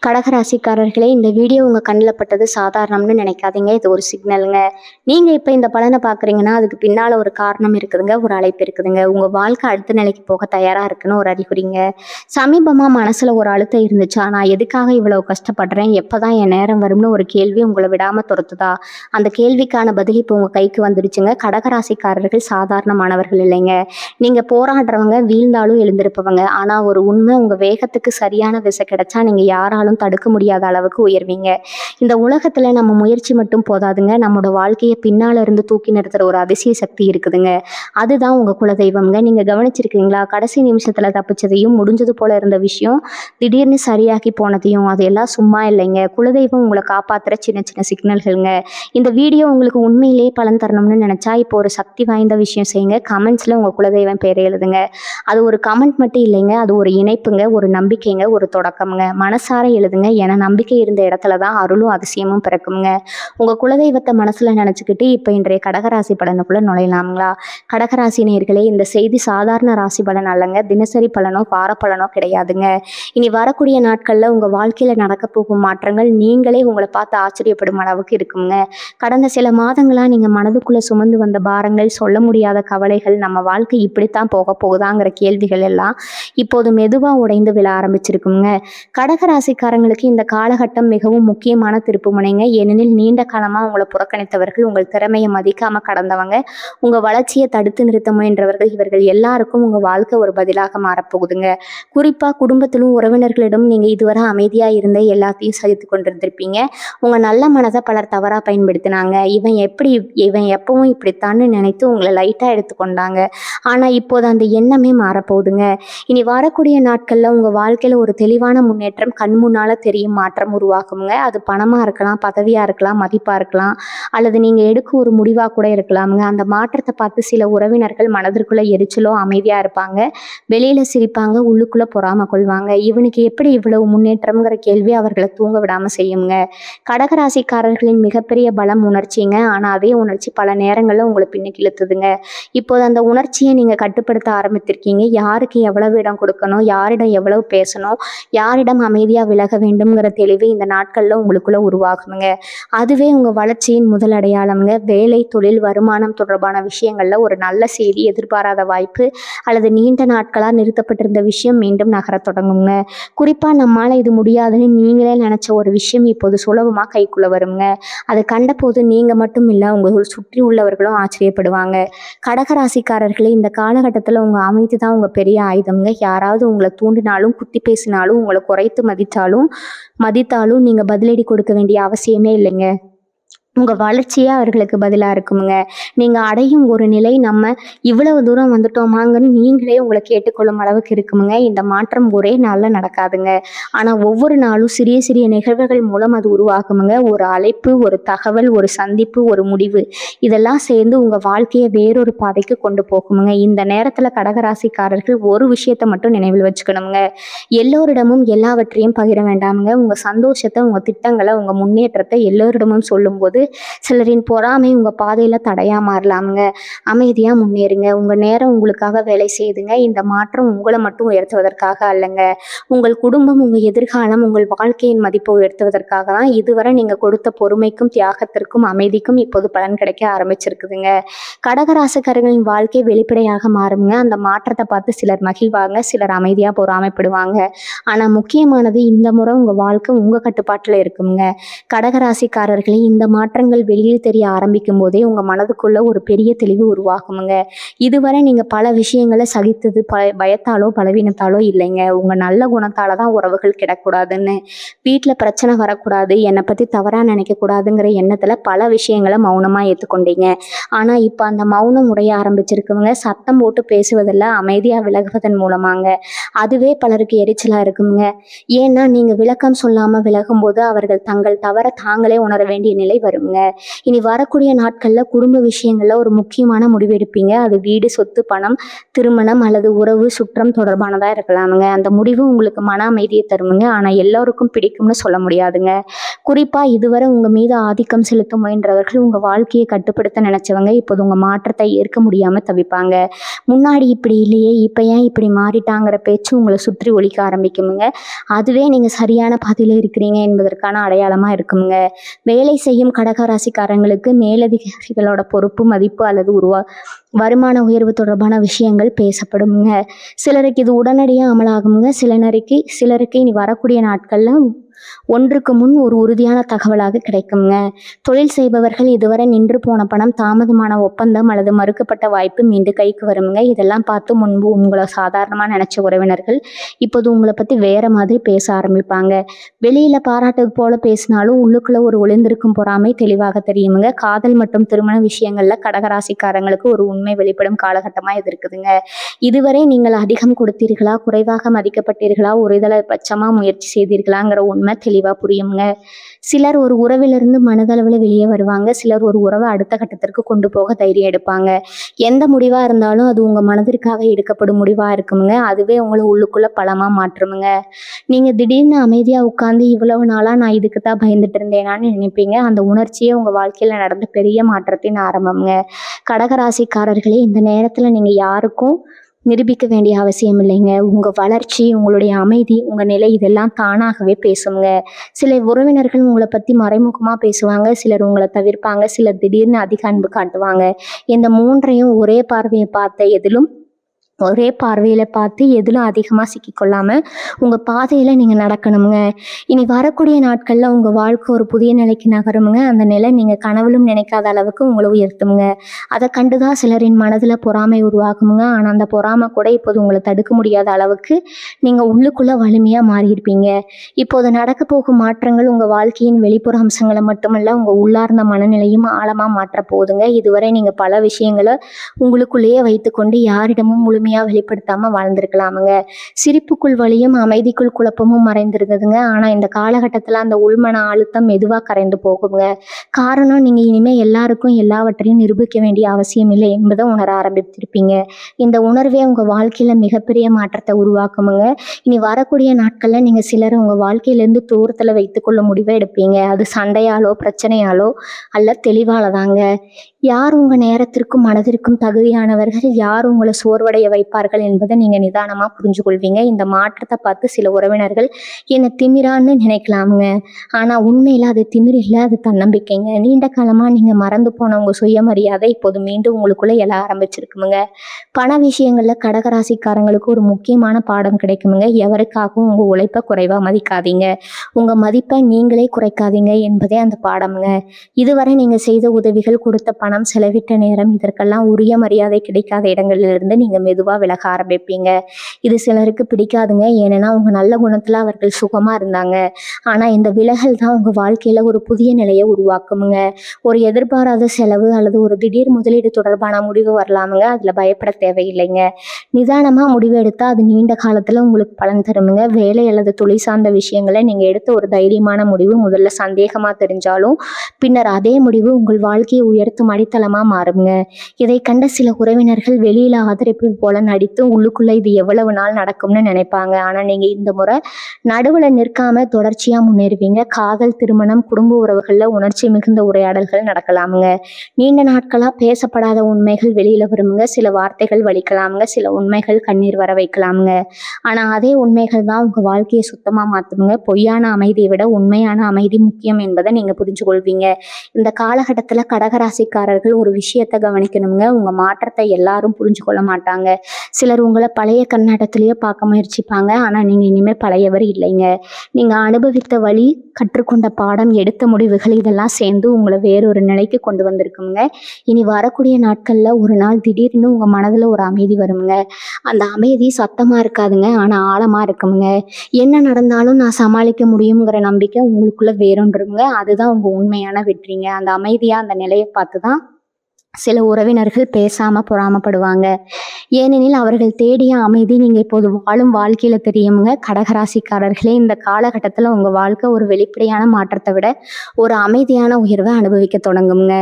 கடகராசிக்காரர்களே, இந்த வீடியோ உங்க கண்ணில் பட்டது சாதாரணம்னு நினைக்காதீங்க. இது ஒரு சிக்னலுங்க. நீங்க இப்போ இந்த பலனை பார்க்குறீங்கன்னா, அதுக்கு பின்னால ஒரு காரணம் இருக்குதுங்க, ஒரு அழைப்பு இருக்குதுங்க. உங்க வாழ்க்கை அடுத்த நிலைக்கு போக தயாரா இருக்குன்னு ஒரு அறிகுறிங்க. சமீபமா மனசுல ஒரு அழுத்தம் இருந்துச்சா? நான் எதுக்காக இவ்வளவு கஷ்டப்படுறேன்? எப்பதான் என் நேரம் வரும்னு ஒரு கேள்வி உங்களை விடாம துரத்துதா? அந்த கேள்விக்கான பதில் இப்போ உங்க கைக்கு வந்துடுச்சுங்க. கடகராசிக்காரர்கள் சாதாரணமானவர்கள் இல்லைங்க. நீங்க போராடுறவங்க, வீழ்ந்தாலும் எழுந்திருப்பவங்க. ஆனா ஒரு உண்மை, உங்க வேகத்துக்கு சரியான திசை கிடைச்சா நீங்க யாராலும் தடுக்க முடியாத அளவுக்கு உயர்வீங்க. இந்த உலகத்துல நம்ம முயற்சி மட்டும் போதாதுங்க, நம்மளோட வாழ்க்கையை பின்னால இருந்து தூக்கி நிறுத்துற ஒரு அதிசய சக்தி இருக்குதுங்க. அதுதான் உங்க குலதெய்வம்ங்க. நீங்க கவனிச்சிருக்கீங்களா? கடைசி நிமிஷத்துல தப்பிச்சதையும், முடிஞ்சது போல இருந்த விஷயம் திடீர்னு சரியாகி போனதையும், அதெல்லாம் சும்மா இல்லைங்க. குலதெய்வம் உங்களை காப்பாத்துற சின்ன சின்ன சிக்னல்கள்ங்க. இந்த வீடியோ உங்களுக்கு உண்மையிலேயே பலன் தரணும்னு நினைச்சா இப்போ ஒரு சக்தி வாய்ந்த விஷயம் செய்யுங்க. கமெண்ட்ஸ்ல உங்க குலதெய்வம் பேரை எழுதுங்க. அது ஒரு கமெண்ட் மட்டும் இல்லைங்க, அது ஒரு இணைப்புங்க, ஒரு நம்பிக்கைங்க, ஒரு தொடக்கம்ங்க. மனசார எழுதுங்க. ஏன்னா நம்பிக்கை இருந்த இடத்துல தான் அருளும் அதிசயமும் பிறக்குங்க. உங்க குலதெய்வத்தை மனசுல நினைச்சுக்கிட்டு இப்போ இன்றைய கடகராசி பலனுக்குள்ள நுழையலாங்களா? கடகராசி நேயர்களே, இந்த செய்தி சாதாரண ராசி பலன் அல்லங்க, தினசரி பலனோ வார பலனோ கிடையாதுங்க. இனி வரக்கூடிய நாட்கள்ல உங்க வாழ்க்கையில நடக்க போகும் மாற்றங்கள் நீங்களே உங்களை பார்த்து ஆச்சரியப்படும் அளவுக்கு இருக்குங்க. கடந்த சில மாதங்களா நீங்க மனதுக்குள்ள சுமந்து வந்த பாரங்கள், சொல்ல முடியாத கவலைகள், நம்ம வாழ்க்கை இப்படித்தான் போக போகுதாங்கிற கேள்விகள் எல்லாம் இப்போது மெதுவா உடைந்து விழ ஆரம்பிச்சிருக்குங்க. கடகராசிக்காரங்களுக்கு இந்த காலகட்டம் மிகவும் முக்கியமான திருப்பு முனைங்க. ஏனெனில் நீண்ட காலமா உங்களை புறக்கணித்தவர்கள், உங்கள் திறமையை மதிக்காம கடந்தவங்க, உங்க வளர்ச்சியை தடுத்து நிறுத்த முயன்றவர்கள், இவர்கள் எல்லாருக்கும் உங்க வாழ்க்கை ஒரு பதிலாக மாறப்போகுதுங்க. குறிப்பா குடும்பத்திலும் உறவினர்களிடம் நீங்க இதுவரை அமைதியா இருந்த எல்லாத்தையும் சகித்து கொண்டிருந்திருப்பீங்க. உங்க நல்ல மனதை பலர் தவறா பயன்படுத்தினாங்க. இவன் எப்பவும் இப்படித்தான்னு நினைத்து உங்களை லைட்டா எடுத்துக்கொண்டாங்க. ஆனா இப்போது அந்த எண்ணமே மாறப்போகுதுங்க. இனி வரக்கூடிய நாட்கள்ல உங்க வாழ்க்கையில ஒரு தெளிவான முன்னேற்றம் கண் முன்னால தெரியும் மாற்றம் உருவாகுங்க. அது பணமா இருக்கலாம், பதவியா இருக்கலாம், மதிப்பா இருக்கலாம், அல்லது நீங்க எடுக்கும் ஒரு முடிவா கூட இருக்கலாமுங்க. அந்த மாற்றத்தை பார்த்து சில உறவினர்கள் மனதிற்குள்ள எரிச்சலோ அமைதியா இருப்பாங்க. வெளியில சிரிப்பாங்க, உள்ளுக்குள்ள பொறாம கொள்வாங்க. இவனுக்கு எப்படி இவ்வளவு முன்னேற்றம்ங்கிற கேள்வி அவர்களை தூங்க விடாம செய்யுங்க. கடகராசிக்காரர்களின் மிகப்பெரிய பலம் உணர்ச்சிங்க. ஆனா அதே உணர்ச்சி பல நேரங்கள்ல உங்களை பின்னுக்கு இழுத்துதுங்க. இப்போது அந்த உணர்ச்சியை நீங்க கட்டுப்படுத்த ஆரம்பித்திருக்கீங்க. யாருக்கு எவ்வளவு இடம் கொடுக்கணும், யாரிடம் எவ்வளவு பேசணும், யாரிடம் அமைதியா விலக வேண்டும்ங்கிற தெளிவு இந்த நாட்கள்ல உங்களுக்குள்ள உருவாகுங்க. அதுவே உங்க வளர்ச்சியின் முதல் அடையாளம்ங்க. வேலை, தொழில், வருமானம் தொடர்பான விஷயங்கள்ல ஒரு நல்ல செய்தி, எதிர்பாராத வாய்ப்பு, அல்லது நீண்ட நாட்களா நிறுத்தப்பட்டிருந்த விஷயம் மீண்டும் நகரத் தொடங்குங்க. குறிப்பா நம்மால இது முடியாதுன்னு நீங்களே நினைச்ச ஒரு விஷயம் இப்போது சுலபமா கைக்குள்ள வருங்க. அதை கண்டபோது நீங்க மட்டும் இல்ல, உங்க சுற்றி உள்ளவர்களும் ஆச்சரியப்படுவாங்க. கடகராசிக்காரர்களே, இந்த காலகட்டத்தில் உங்க அமைதி தான் உங்க பெரிய ஆயுதம்ங்க. யாராவது உங்களை தூண்டினாலும், குத்தி பேசினாலும், உங்களை குறைத்து மதித்தாலும் நீங்க பதிலடி கொடுக்க வேண்டிய அவசியமே இல்லைங்க. உங்க வளர்ச்சியே அவர்களுக்கு பதிலா இருக்குமுங்க. நீங்க அடையும் ஒரு நிலை, நம்ம இவ்வளவு தூரம் வந்துட்டோமாங்கன்னு நீங்களே உங்களை கேட்டுக்கொள்ளும் அளவுக்கு இருக்குமுங்க. இந்த மாற்றம் ஒரே நாள்ல நடக்காதுங்க. ஆனா ஒவ்வொரு நாளும் சிறிய சிறிய நிகழ்வுகள் மூலம் அது உருவாகுமுங்க. ஒரு அழைப்பு, ஒரு தகவல், ஒரு சந்திப்பு, ஒரு முடிவு, இதெல்லாம் சேர்ந்து உங்க வாழ்க்கையை வேறொரு பாதைக்கு கொண்டு போகுமுங்க. இந்த நேரத்துல கடகராசிக்காரர்கள் ஒரு விஷயத்த மட்டும் நினைவில் வச்சுக்கணுங்க. எல்லோரிடமும் எல்லாவற்றையும் பகிர வேண்டாமுங்க. உங்க சந்தோஷத்தை, உங்க திட்டங்களை, உங்க முன்னேற்றத்தை எல்லோரிடமும் சொல்லும்போது சிலரின் பொறாமை உங்க பாதையில தடையா மாறலாமுங்க. அமைதியா முன்னேறுங்க. உங்க நேரம் உங்களுக்காக வேலை செய்யுதுங்க. இந்த மாற்றம் உங்களை மட்டும் உயர்த்துவதற்காக அல்லங்க, உங்கள் குடும்பம், உங்க எதிர்காலம், உங்கள் வாழ்க்கையின் மதிப்பை உயர்த்துவதற்காக தான். இதுவரை நீங்க கொடுத்த பொறுமைக்கும், தியாகத்திற்கும், அமைதிக்கும் இப்போது பலன் கிடைக்க ஆரம்பிச்சிருக்குதுங்க. கடகராசிக்காரர்களின் வாழ்க்கை வெளிப்படையாக மாறுங்க. அந்த மாற்றத்தை பார்த்து சிலர் மகிழ்வாங்க, சிலர் அமைதியா பொறாமைப்படுவாங்க. ஆனா முக்கியமானது, இந்த முறை உங்க வாழ்க்கை உங்க கட்டுப்பாட்டுல இருக்குங்க. கடகராசிக்காரர்களே, இந்த மாற்றங்கள் வெளியில் தெரிய ஆரம்பிக்கும் போதே உங்க மனதுக்குள்ள ஒரு பெரிய தெளிவு உருவாகுமுங்க. இதுவரை நீங்க பல விஷயங்களை சகித்தது பயத்தாலோ பலவீனத்தாலோ இல்லைங்க, உங்க நல்ல குணத்தால தான். உறவுகள் கிடக்கூடாதுன்னு, வீட்டுல பிரச்சனை வரக்கூடாது, என்னை பத்தி தவறா நினைக்க கூடாதுங்கிற எண்ணத்துல பல விஷயங்களை மௌனமா ஏற்றுக்கொண்டீங்க. ஆனா இப்ப அந்த மௌனம் உடைய ஆரம்பிச்சிருக்குங்க. சத்தம் போட்டு பேசுவதில்ல, அமைதியா விலகுவதன் மூலமாங்க. அதுவே பலருக்கு எரிச்சலா இருக்குங்க. ஏன்னா நீங்க விளக்கம் சொல்லாம விலகும் போது அவர்கள் தங்கள் தவற தாங்களே உணர வேண்டிய நிலை வரும். வருங்க. இனி வரக்கூடிய நாட்கள்ல குடும்ப விஷயங்கள்ல ஒரு முக்கியமான முடிவு எடுப்பீங்க. அது வீடு, சொத்து, பணம், திருமணம் அல்லது உறவு, சுற்றம் தொடர்பானதா இருக்கலாமுங்க. அந்த முடிவு உங்களுக்கு மன அமைதியை தருமுங்க. ஆனா எல்லோருக்கும் பிடிக்கும்னு சொல்ல முடியாதுங்க. குறிப்பா இதுவரை உங்க மீது ஆதிக்கம் செலுத்த முயன்றவர்கள், உங்க வாழ்க்கையை கட்டுப்படுத்த நினைச்சவங்க இப்போது உங்க மாற்றத்தை ஏற்க முடியாம தவிப்பாங்க. முன்னாடி இப்படி இல்லையே, இப்ப ஏன் இப்படி மாறிட்டாங்கிற பேச்சு உங்களை சுற்றி ஒலிக்க ஆரம்பிக்குமுங்க. அதுவே நீங்க சரியான பாதையில இருக்கிறீங்க என்பதற்கான அடையாளமா இருக்குமுங்க. வேலை செய்யும் கடகராசிக்காரங்களுக்கு மேலதிகாரிகளோட பொறுப்பு, மதிப்பு அல்லது வருமான உயர்வு தொடர்பான விஷயங்கள் பேசப்படுமுங்க. சிலருக்கு இது உடனடியா அமலாகுமுங்க. சிலருக்கு இனி வரக்கூடிய நாட்கள்ல ஒன்றுக்கு முன் ஒரு உறுதியான தகவலாக கிடைக்குங்க. தொழில் செய்பவர்கள் இதுவரை நின்று போன பணம், தாமதமான ஒப்பந்தம் அல்லது மறுக்கப்பட்ட வாய்ப்பு மீண்டு கைக்கு வருமுங்க. இதெல்லாம் பார்த்து முன்பு உங்களை சாதாரணமா நினைச்ச உறவினர்கள் இப்போது உங்களை பத்தி வேற மாதிரி பேச ஆரம்பிப்பாங்க. வெளியில பாராட்டுறது போல பேசினாலும் உள்ளுக்குள்ள ஒரு ஒளிந்திருக்கும் பொறாமை தெளிவாக தெரியுமுங்க. காதல் மற்றும் திருமண விஷயங்கள்ல கடகராசிக்காரங்களுக்கு ஒரு உண்மை வெளிப்படும் காலகட்டமா இது இருக்குதுங்க. இதுவரை நீங்கள் அதிகம் கொடுத்தீர்களா, குறைவாக மதிக்கப்பட்டீர்களா, ஒருதலை பட்சமா முயற்சி செய்தீர்களாங்கிற உண்மை தெளிவா புரியுங்க. சிலர் ஒரு உறவிலிருந்து மனதளவில் வெளியே வருவாங்க. சிலர் ஒரு உறவை அடுத்த கட்டத்திற்கு கொண்டு போக தைரியம் எடுப்பாங்க. எந்த முடிவா இருந்தாலும் அது உங்க மனதிற்காக எடுக்கப்படும் முடிவா இருக்குமுங்க. அதுவே உங்களை உள்ளுக்குள்ள பலமா மாற்றுமுங்க. நீங்க திடீர்னு அமைதியா உட்கார்ந்து இவ்வளவு நாளா நான் இதுக்கு தான் பயந்துட்டு இருந்தேனான்னு நினைப்பீங்க. அந்த உணர்ச்சியே உங்க வாழ்க்கையில நடந்த பெரிய மாற்றத்தின் ஆரம்பம்ங்க. கடகராசிக்காரர்களே, இந்த நேரத்துல நீங்க யாருக்கும் நிரூபிக்க வேண்டிய அவசியம் இல்லைங்க. உங்க வளர்ச்சி, உங்களுடைய அமைதி, உங்க நிலை இதெல்லாம் தானாகவே பேசுங்க. சில உறவினர்கள் உங்களை பத்தி மறைமுகமா பேசுவாங்க. சிலர் உங்களை தவிர்ப்பாங்க. சிலர் திடீர்னு அதிக அன்பு காட்டுவாங்க. இந்த மூன்றையும் ஒரே பார்வையில பார்த்து எதிலும் அதிகமா சிக்கிக்கொள்ளாம உங்க பாதையில நீங்க நடக்கணுங்க. இனி வரக்கூடிய நாட்கள்ல உங்க வாழ்க்கை ஒரு புதிய நிலைக்கு நகருமுங்க. அந்த நிலை நீங்க கனவிலும் நினைக்காத அளவுக்கு உங்களை உயர்த்துமுங்க. அதை கண்டுதான் சிலரின் மனதுல பொறாமை உருவாகுமுங்க. ஆனா அந்த பொறாமை கூட இப்போது உங்களை தடுக்க முடியாத அளவுக்கு நீங்க உள்ளுக்குள்ள வலிமையா மாறியிருப்பீங்க. இப்போது நடக்க போகும் மாற்றங்கள் உங்க வாழ்க்கையின் வெளிப்புற அம்சங்களை மட்டுமல்ல, உங்க உள்ளார்ந்த மனநிலையும் ஆழமா மாற்ற போகுதுங்க. இதுவரை நீங்க பல விஷயங்களை உங்களுக்குள்ளேயே வைத்துக்கொண்டு யாரிடமும் முழுமையா வெளிப்படுத்தாம வாழ்ந்திருக்கலாமுங்க. சிரிப்புக்குள் வலியும், அமைதிக்குள் குழப்பமும் மறைந்திருந்ததுங்க. ஆனா இந்த காலகட்டத்துல அந்த உள்மன அழுத்தம் மெதுவா கரைந்து போகுங்க. காரணம், நீங்க இனிமே எல்லாருக்கும் எல்லாவற்றையும் நிரூபிக்க வேண்டிய அவசியம் இல்லை என்பதை உணர ஆரம்பித்திருப்பீங்க. இந்த உணர்வே உங்க வாழ்க்கையில மிகப்பெரிய மாற்றத்தை உருவாக்குமுங்க. இனி வரக்கூடிய நாட்கள்ல நீங்க சிலரை உங்க வாழ்க்கையிலிருந்து தூரத்துல வைத்துக்கொள்ள முடிவை எடுப்பீங்க. அது சண்டையாலோ, பிரச்சனையாலோ அல்ல, தெளிவாலதாங்க. யார் உங்க நேரத்திற்கும் மனதிற்கும் தகுதியானவர்கள், யார் உங்களை சோர்வடைய வைப்பார்கள் என்பதை நீங்க நிதானமா புரிஞ்சு கொள்வீங்க. இந்த மாற்றத்தை பார்த்து சில உறவினர்கள் என்னை திமிரான்னு நினைக்கலாமுங்க. ஆனா உண்மையில அது திமிர் இல்லை, அது தன்னம்பிக்கைங்க. நீண்ட காலமா நீங்க மறந்து போன உங்க சுயமரியாதை இப்போது மீண்டும் உங்களுக்குள்ள எழ ஆரம்பிச்சிருக்குமுங்க. பண விஷயங்கள்ல கடகராசிக்காரங்களுக்கு ஒரு முக்கியமான பாடம் கிடைக்குமுங்க. எவருக்காகவும் உங்க உழைப்பை குறைவா மதிக்காதீங்க. உங்க மதிப்பை நீங்களே குறைக்காதீங்க என்பதே அந்த பாடமுங்க. இதுவரை நீங்க செய்த உதவிகள், கொடுத்த பணம், செலவிட்ட நேரம் இதற்கெல்லாம் உரிய மரியாதை கிடைக்காத இடங்களிலிருந்து நீங்க மெதுவா விலக ஆரம்பிப்பீங்க. இது சிலருக்கு பிடிக்காதுங்க. ஏன்னா உங்க நல்ல குணத்துல அவர்கள் சுகமா இருந்தாங்க. ஆனா இந்த விலகல் தான் உங்க வாழ்க்கையில ஒரு புதிய நிலையை உருவாக்குமுங்க. ஒரு எதிர்பாராத செலவு அல்லது ஒரு திடீர் முதலீடு தொடர்பான முடிவு வரலாமுங்க. அதுல பயப்பட தேவையில்லைங்க. நிதானமா முடிவு எடுத்தா அது நீண்ட காலத்துல உங்களுக்கு பலன் தருமுங்க. வேலை அல்லது தொழில் சார்ந்த விஷயங்களை நீங்க எடுத்த ஒரு தைரியமான முடிவு முதல்ல சந்தேகமா தெரிஞ்சாலும் பின்னர் அதே முடிவு உங்கள் வாழ்க்கையை உயர்த்தும் அடித்தளமா மாறுங்க. இதை கண்ட சில உறவினர்கள் வெளியில ஆதரிப்பது போல நடித்து உள்ளுக்குள்ள இது எவ்வளவு நாள் நடக்கும்னு நினைப்பாங்க. ஆனா நீங்க இந்த முறை நடுவுல நிற்காம தொடர்ச்சியா முன்னேறுவீங்க. காதல், திருமணம், குடும்ப உறவுகள்ல உணர்ச்சி மிகுந்த உரையாடல்கள் நடக்கலாமுங்க. நீண்ட நாட்களா பேசப்படாத உண்மைகள் வெளியில வருமுங்க. சில வார்த்தைகள் வலிக்கலாமுங்க. சில உண்மைகள் கண்ணீர் வர வைக்கலாமுங்க. ஆனா அதே உண்மைகள் தான் உங்க வாழ்க்கையை சுத்தமா மாத்துமுங்க. பொய்யான அமைதியை விட உண்மையான அமைதி முக்கியம் என்பதை நீங்க புரிஞ்சு கொள்வீங்க. இந்த காலகட்டத்துல கடகராசிக்காரர்கள் ஒரு விஷயத்தை கவனிக்கணுங்க. உங்க மாற்றத்தை எல்லாரும் புரிஞ்சு கொள்ள மாட்டாங்க. சிலர் உங்களை பழைய கண்ணாட்டத்திலேயே பார்க்க முயற்சிப்பாங்க. ஆனா நீங்க இனிமே பழையவர் இல்லைங்க. நீங்க அனுபவித்த வழி, கற்றுக்கொண்ட பாடம், எடுத்த முடிவுகள் இதெல்லாம் சேர்ந்து உங்களை வேறொரு நிலைக்கு கொண்டு வந்திருக்குங்க. இனி வரக்கூடிய நாட்கள்ல ஒரு நாள் திடீர்னு உங்க மனதுல ஒரு அமைதி வருங்க. அந்த அமைதி சத்தமா இருக்காதுங்க, ஆனா ஆழமா இருக்குங்க. என்ன நடந்தாலும் நான் சமாளிக்க முடியுங்கிற நம்பிக்கை உங்களுக்குள்ள வேறொன்றுங்க. அதுதான் உங்க உண்மையான வெற்றிங்க. அந்த அமைதியா அந்த நிலையை பார்த்துதான் சில உறவினர்கள் பேசாம பொறாமப்படுவாங்க. ஏனெனில் அவர்கள் தேடிய அமைதி நீங்க இப்போது வாழும் வாழ்க்கையில தெரியுமுங்க. கடகராசிக்காரர்களே, இந்த காலகட்டத்துல உங்க வாழ்க்கை ஒரு வெளிப்படையான மாற்றத்தை விட ஒரு அமைதியான உயர்வை அனுபவிக்க தொடங்குங்க.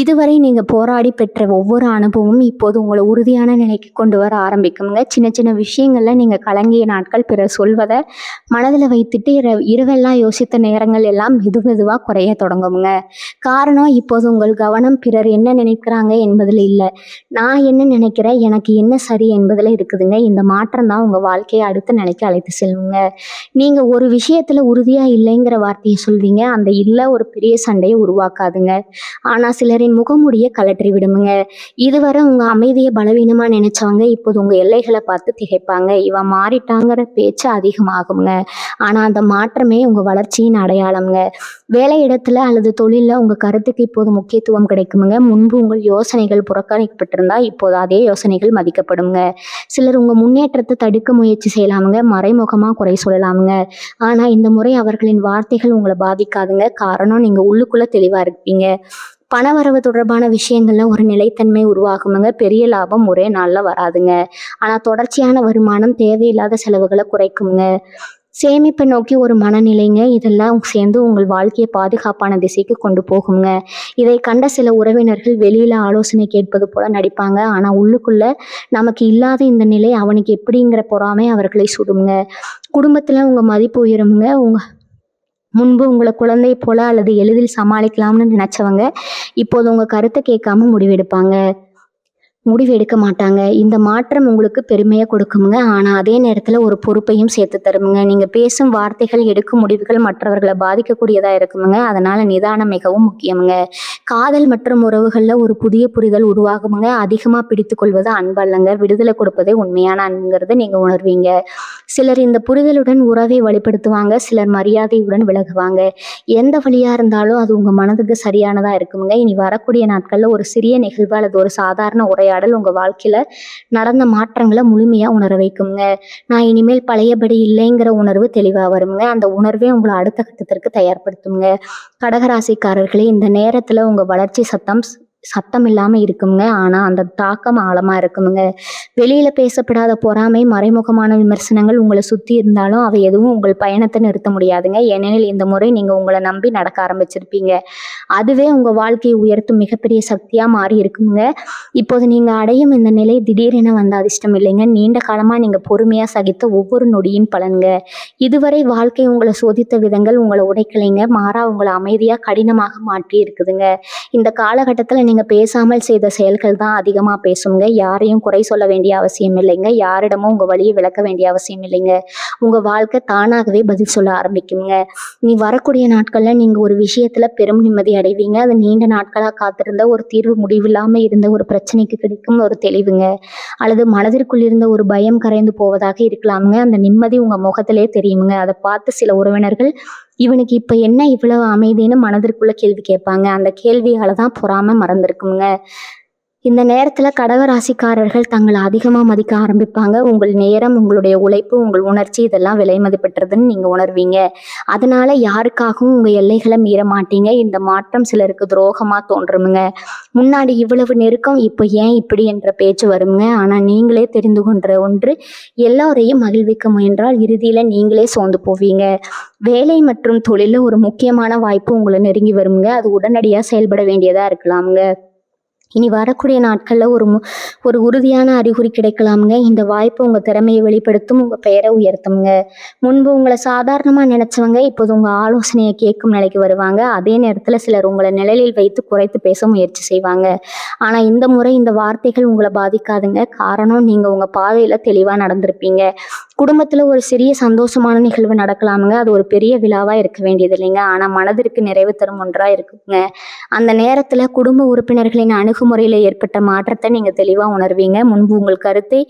இதுவரை நீங்க போராடி பெற்ற ஒவ்வொரு அனுபவமும் இப்போது உங்களை உறுதியான நிலைக்கு கொண்டு வர ஆரம்பிக்குங்க. சின்ன சின்ன விஷயங்கள்ல நீங்க கலங்கிய நாட்கள் பிறர் சொல்வதை மனதில் வைத்துட்டு இரவெல்லாம் யோசித்த நேரங்கள் எல்லாம் மெதுவா குறைய தொடங்குங்க. காரணம், இப்போது உங்கள் கவனம் பிறர் என்ன நினைக்கிறாங்க என்பதில் இல்லை, நான் என்ன நினைக்கிறேன், எனக்கு என்ன சரி என்பதில் இருக்குதுங்க. இந்த மாற்றம் தான் உங்க வாழ்க்கையை அடுத்த நிலைக்கு அழைத்து செல்லுங்க. நீங்க ஒரு விஷயத்துல உறுதியா இல்லைங்கிற வார்த்தையை சொல்வீங்க. அந்த இல்லை ஒரு பெரிய சண்டையை உருவாக்காதுங்க. ஆனா சிலரின் முகமூடியை கலற்றி விடுமுங்க. இதுவரை உங்க அமைதியை பலவீனமா நினைச்சவங்க இப்போது உங்க எல்லைகளை பார்த்து திகைப்பாங்க. இவன் மாறிட்டாங்கிற பேச்சு அதிகமாகுங்க. ஆனா அந்த மாற்றமே உங்க வளர்ச்சியின் அடையாளம்ங்க. வேலை இடத்துல அல்லது தொழில்ல உங்க கருத்துக்கு இப்போது முக்கியத்துவம் கிடைக்குமுங்க. முன்பு உங்கள் யோசனைகள் புறக்கணிக்கப்பட்டிருந்தா இப்போது அதே யோசனைகள் மதிக்கப்படுங்க. சிலர் உங்க முன்னேற்றத்தை தடுக்க முயற்சி செய்யலாமுங்க, மறைமுகமா குறை சொல்லலாமுங்க. ஆனா இந்த முறை அவர்களின் வார்த்தைகள் உங்களை பாதிக்காதுங்க. காரணம், நீங்க உள்ளுக்குள்ள தெளிவா இருப்பீங்க. பணவரவு தொடர்பான விஷயங்கள்ல ஒரு நிலைத்தன்மை உருவாகுமுங்க. பெரிய லாபம் ஒரே நாள்ல வராதுங்க. ஆனா தொடர்ச்சியான வருமானம் தேவையில்லாத செலவுகளை குறைக்குங்க. சேமிப்பை நோக்கி ஒரு மனநிலைங்க. இதெல்லாம் சேர்ந்து உங்கள் வாழ்க்கையை பாதுகாப்பான திசைக்கு கொண்டு போகுங்க. இதை கண்ட சில உறவினர்கள் வெளியில ஆலோசனை கேட்பது போல நடிப்பாங்க. ஆனா உள்ளுக்குள்ள நமக்கு இல்லாத இந்த நிலை அவனுக்கு எப்படிங்கிற பொறாமை அவர்களை சுடுங்க. குடும்பத்துல உங்க மதிப்பு உயருங்க. முன்பு உங்களை குழந்தை போல அல்லது எளிதில் சமாளிக்கலாம்னு நினைச்சவங்க இப்போது உங்க கருத்தை கேட்காம முடிவு எடுக்க மாட்டாங்க. இந்த மாற்றம் உங்களுக்கு பெருமையை கொடுக்குமுங்க. ஆனா அதே நேரத்துல ஒரு பொறுப்பையும் சேர்த்து தருமுங்க. நீங்க பேசும் வார்த்தைகள், எடுக்கும் முடிவுகள் மற்றவர்களை பாதிக்கக்கூடியதா இருக்குமுங்க. அதனால நிதானம் மிகவும் முக்கியமுங்க. காதல் மற்றும் உறவுகள்ல ஒரு புதிய புரிதல் உருவாகுமுங்க. அதிகமா பிடித்து கொள்வது அன்பு அல்லங்க, விடுதலை கொடுப்பதே உண்மையான அன்புங்கிறத நீங்க உணர்வீங்க. சிலர் இந்த புரிதலுடன் உறவை வெளிப்படுத்துவாங்க, சிலர் மரியாதையுடன் விலகுவாங்க. எந்த வழியா இருந்தாலும் அது உங்க மனதுக்கு சரியானதா இருக்குமுங்க. இனி வரக்கூடிய நாட்கள்ல ஒரு சிறிய நிகழ்வு அல்லது ஒரு சாதாரண உரையாடல் உங்க வாழ்க்கையில நடந்த மாற்றங்களை முழுமையா உணர வைக்குங்க. நான் இனிமேல் பழையபடி இல்லைங்கிற உணர்வு தெளிவா வருங்க. அந்த உணர்வே உங்களை அடுத்த கட்டத்திற்கு தயார்படுத்துங்க. கடகராசிக்காரர்களே, இந்த நேரத்துல உங்க வளர்ச்சி சத்தம் இல்லாம இருக்குங்க. ஆனா அந்த தாக்கம் ஆழமா இருக்குங்க. வெளியில பேசப்படாத பொறாமை, மறைமுகமான விமர்சனங்கள் உங்களை சுத்தி இருந்தாலும் அவை எதுவும் உங்கள் பயணத்தை நிறுத்த முடியாதுங்க. ஏனெனில் இந்த முறை நீங்க உங்களை நம்பி நடக்க ஆரம்பிச்சிருப்பீங்க. அதுவே உங்க வாழ்க்கையை உயர்த்தும் மிகப்பெரிய சக்தியா மாறி இருக்குங்க. இப்போது நீங்க அடையும் இந்த நிலை திடீரென வந்த அதிர்ஷ்டம் இல்லைங்க. நீண்ட காலமா நீங்க பொறுமையா சகித்த ஒவ்வொரு நொடியின் பலன்க. இதுவரை வாழ்க்கை உங்களை சோதித்த விதங்கள் உங்களை உடைக்கலைங்க, மாறா உங்களை அமைதியா கடினமாக மாற்றி இருக்குதுங்க. இந்த காலகட்டத்துல நீங்க பேசாமல் செய்த செயல்கள் தான் அதிகமா பேசுங்க. யாரையும் குறை சொல்ல வேண்டிய அவசியம் இல்லைங்க. யாரிடமும் உங்க வழியை விளக்க வேண்டிய அவசியம் இல்லைங்க. உங்க வாழ்க்கை தானாகவே பதில் சொல்ல ஆரம்பிக்குங்க. நீ வரக்கூடிய நாட்கள்ல நீங்க ஒரு விஷயத்துல பெரும் நிம்மதி அடைவீங்க. அது நீண்ட நாட்களா காத்திருந்த ஒரு தீர்வு, முடிவில்லாம இருந்த ஒரு பிரச்சனைக்கு கிடைக்கும் ஒரு தெளிவுங்க. அல்லது மனதிற்குள் இருந்த ஒரு பயம் கரைந்து போவதாக இருக்கலாமுங்க. அந்த நிம்மதி உங்க முகத்திலே தெரியுமுங்க. அதை பார்த்து சில உறவினர்கள் இவனுக்கு இப்ப என்ன இவ்வளவு அமைதின்னு மனதிற்குள்ள கேள்வி கேட்பாங்க. அந்த கேள்வியால தான் பொறாம மறந்திருக்குங்க. இந்த நேரத்துல கடகராசிக்காரர்கள் தங்களை அதிகமா மதிக்க ஆரம்பிப்பாங்க. உங்கள் நேரம், உங்களுடைய உழைப்பு, உங்கள் உணர்ச்சி இதெல்லாம் விலை மதிப்பற்றதுன்னு நீங்க உணர்வீங்க. அதனால யாருக்காகவும் உங்க எல்லைகளை மீற மாட்டீங்க. இந்த மாற்றம் சிலருக்கு துரோகமா தோன்றுமுங்க. முன்னாடி இவ்வளவு நெருக்கம், இப்போ ஏன் இப்படி என்ற பேச்சு வருங்க. ஆனா நீங்களே தெரிந்து கொண்ட ஒன்று, எல்லோரையும் மகிழ்விக்க முயன்றால் இறுதியில நீங்களே சோர்ந்து போவீங்க. வேலை மற்றும் தொழில ஒரு முக்கியமான வாய்ப்பு உங்களை நெருங்கி வருங்க. அது உடனடியா செயல்பட வேண்டியதா இருக்கலாமுங்க. இனி வரக்கூடிய நாட்கள்ல ஒரு உறுதியான அறிகுறி கிடைக்கலாமுங்க. இந்த வாய்ப்பு உங்க திறமையை வெளிப்படுத்தும், உங்க பெயரை உயர்த்துங்க. முன்பு உங்களை சாதாரணமா நினைச்சவங்க இப்போது உங்க ஆலோசனையை கேட்கும் நிலைக்கு வருவாங்க. அதே நேரத்துல சிலர் உங்களை நிழலில் வைத்து குறைத்து பேச முயற்சி செய்வாங்க. ஆனா இந்த முறை இந்த வார்த்தைகள் உங்களை பாதிக்காதுங்க. காரணம், நீங்க உங்க பாதையில தெளிவா நடந்திருப்பீங்க. குடும்பத்துல ஒரு சிறிய சந்தோஷமான நிகழ்வு நடக்கலாமுங்க. அது ஒரு பெரிய விழாவா இருக்க வேண்டியது இல்லைங்க. ஆனா மனதிற்கு நிறைவு தரும் ஒன்றா இருக்குங்க. அந்த நேரத்துல குடும்ப உறுப்பினர்களின் அணுகுமுறையில ஏற்பட்ட மாற்றத்தை நீங்க தெளிவா உணர்வீங்க. முன்பு உங்கள் கருத்தை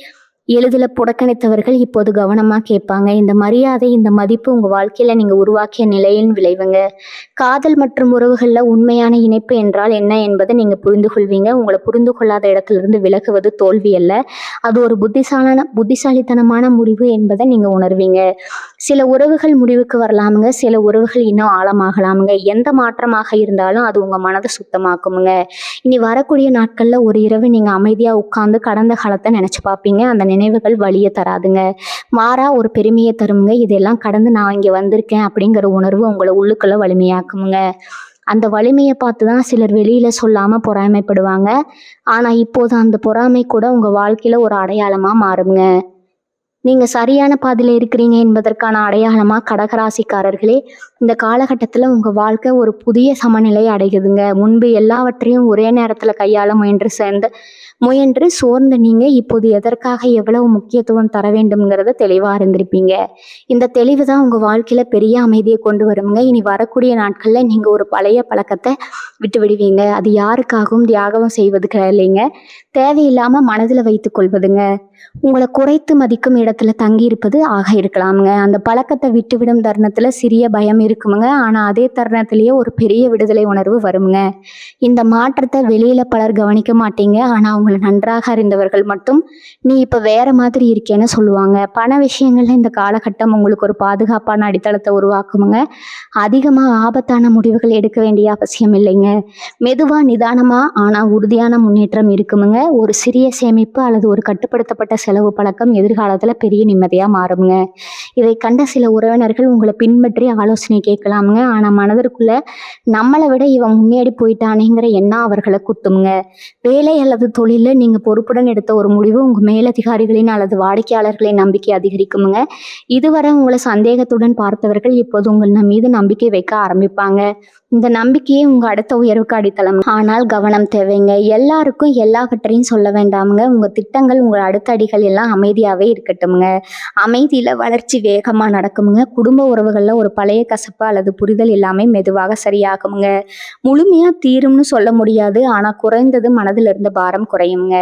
எளிதில் புறக்கணித்தவர்கள் இப்போது கவனமாக கேட்பாங்க. இந்த மரியாதை, இந்த மதிப்பு உங்கள் வாழ்க்கையில் நீங்கள் உருவாக்கிய நிலையின் விளைவுங்க. காதல் மற்றும் உறவுகளில் உண்மையான இணைப்பு என்றால் என்ன என்பதை நீங்கள் புரிந்து கொள்வீங்க. உங்களை புரிந்து கொள்ளாத இடத்துலேருந்து விலகுவது தோல்வி அல்ல, அது ஒரு புத்திசாலித்தனமான முடிவு என்பதை நீங்கள் உணர்வீங்க. சில உறவுகள் முடிவுக்கு வரலாமுங்க, சில உறவுகள் இன்னும் ஆழமாகலாமுங்க. எந்த மாற்றமாக இருந்தாலும் அது உங்கள் மனதை சுத்தமாக்குமுங்க. இனி வரக்கூடிய நாட்களில் ஒரு இரவு நீங்கள் அமைதியாக உட்கார்ந்து கடந்த காலத்தை நினச்சி பார்ப்பீங்க. அந்த நினைவுகள் வலியை தராதுங்க, மாறா ஒரு பெருமையை தருமுங்க. இதெல்லாம் கடந்து நான் இங்கே வந்திருக்கேன் அப்படிங்கிற உணர்வு உங்களை உள்ளுக்குள்ள வலிமையாக்குமுங்க. அந்த வலிமையை பார்த்து தான் சிலர் வெளியில சொல்லாம பொறாமைப்படுவாங்க. ஆனா இப்போது அந்த பொறாமை கூட உங்க வாழ்க்கையில ஒரு அடையாளமா மாறுங்க. நீங்க சரியான பாதையில இருக்கிறீங்க என்பதற்கான அடையாளமா கடகராசிக்காரர்களே, இந்த காலகட்டத்துல உங்க வாழ்க்கை ஒரு புதிய சமநிலை அடையுதுங்க. முன்பு எல்லாவற்றையும் ஒரே நேரத்துல கையாள முயன்று சோர்ந்த நீங்க இப்போது எதற்காக எவ்வளவு முக்கியத்துவம் தர வேண்டும்ங்கிறத தெளிவா இருந்திருப்பீங்க. இந்த தெளிவு தான் உங்க வாழ்க்கையில பெரிய அமைதியை கொண்டு வருங்க. இனி வரக்கூடிய நாட்கள்ல நீங்க ஒரு பழைய பழக்கத்தை விட்டு விடுவீங்க. அது யாருக்காகவும் தியாகம் செய்வதுக்கு இல்லைங்க, தேவையில்லாம மனதுல வைத்துக் கொள்வதுங்க. உங்களை குறைத்து மதிக்கும் இடத்துல தங்கி இருப்பது ஆக இருக்கலாமுங்க. அந்த பழக்கத்தை விட்டுவிடும் தருணத்துல சிறிய பயம் இருக்குமுங்க, ஆனா அதே தருணத்திலேயே ஒரு பெரிய விடுதலை உணர்வு வருமுங்க. இந்த மாற்றத்தை வெளியில பலர் கவனிக்க மாட்டீங்க, ஆனா அவங்களை நன்றாக அறிந்தவர்கள் மட்டும் நீ இப்ப வேற மாதிரி இருக்கேன்னு சொல்லுவாங்க. பண விஷயங்கள்ல இந்த காலகட்டம் உங்களுக்கு ஒரு பாதுகாப்பான அடித்தளத்தை உருவாக்குமுங்க. அதிகமா ஆபத்தான முடிவுகள் எடுக்க வேண்டிய அவசியம் இல்லைங்க. மெதுவா நிதானமா ஆனா உறுதியான முன்னேற்றம் இருக்குமுங்க. ஒரு சிறிய சேமிப்பு அல்லது ஒரு கட்டுப்படுத்தப்பட்ட செலவு பழக்கம் எதிர்காலத்துல பெரிய நிம்மதியா மாறுங்க. இதை கண்ட சில உறவினர்கள் உங்களை பின்பற்றி ஆலோசனை கேட்கலாமுங்க, ஆனா மனதிற்குள்ள நம்மளை விட இவன் முன்னேறி போயிட்டானேங்கிற எண்ணம் அவர்களை குத்துமுங்க. வேலை அல்லது தொழில நீங்க பொறுப்புடன் எடுத்த ஒரு முடிவு உங்க மேலதிகாரிகளின் அல்லது வாடிக்கையாளர்களின் நம்பிக்கை அதிகரிக்குமுங்க. இதுவரை உங்களை சந்தேகத்துடன் பார்த்தவர்கள் இப்போது உங்கள் மீது நம்பிக்கை வைக்க ஆரம்பிப்பாங்க. இந்த நம்பிக்கையே உங்க அடுத்த உயர்வுக்கு அடித்தளம். ஆனால் கவனம் தேவைங்க. எல்லாருக்கும் எல்லாவற்றையும் சொல்ல வேண்டாமுங்க. உங்க திட்டங்கள், உங்க அடுத்த அடிகள் எல்லாம் அமைதியாவே இருக்கட்டும்ங்க. அமைதியில வளர்ச்சி வேகமா நடக்குமுங்க. குடும்ப உறவுகள்ல ஒரு பழைய கசப்பு அல்லது புரிதல் எல்லாமே மெதுவாக சரியாகுமுங்க. முழுமையா தீரும்னு சொல்ல முடியாது, ஆனா குறைந்தது மனதில் இருந்த பாரம் குறையுங்க.